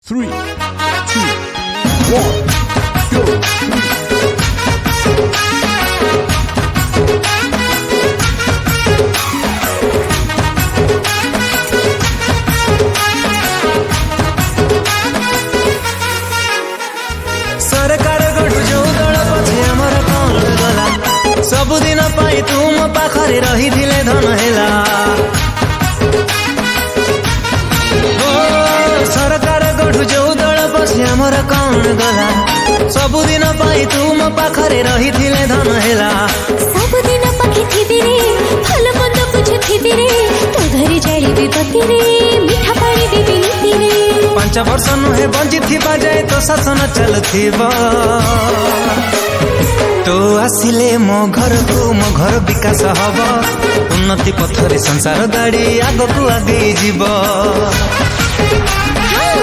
3, 2, 1, go. सरकार गठु जो दल पछे हमर कौन गला सबुदिन पाई तू मो पाखरे रही थिले धन हेला सरकार गठु जो दल पछे हमर कौन गला सबुदिन पाई तू मो पाखरे रही थिले धन हेला सबुदिन पाखी थिबी रे फल मंद बुझुथिबी रे तो घरे जाई विपत्ति रे मिठा पानी देबी नीति रे 5 वर्ष नुहे बंची थिबा जाए तो शासन चलुथिबा तो आसिले मो घर विकास हब उन्नति पथरे संसार गाड़ी आगकू आगे जीव। हाँ,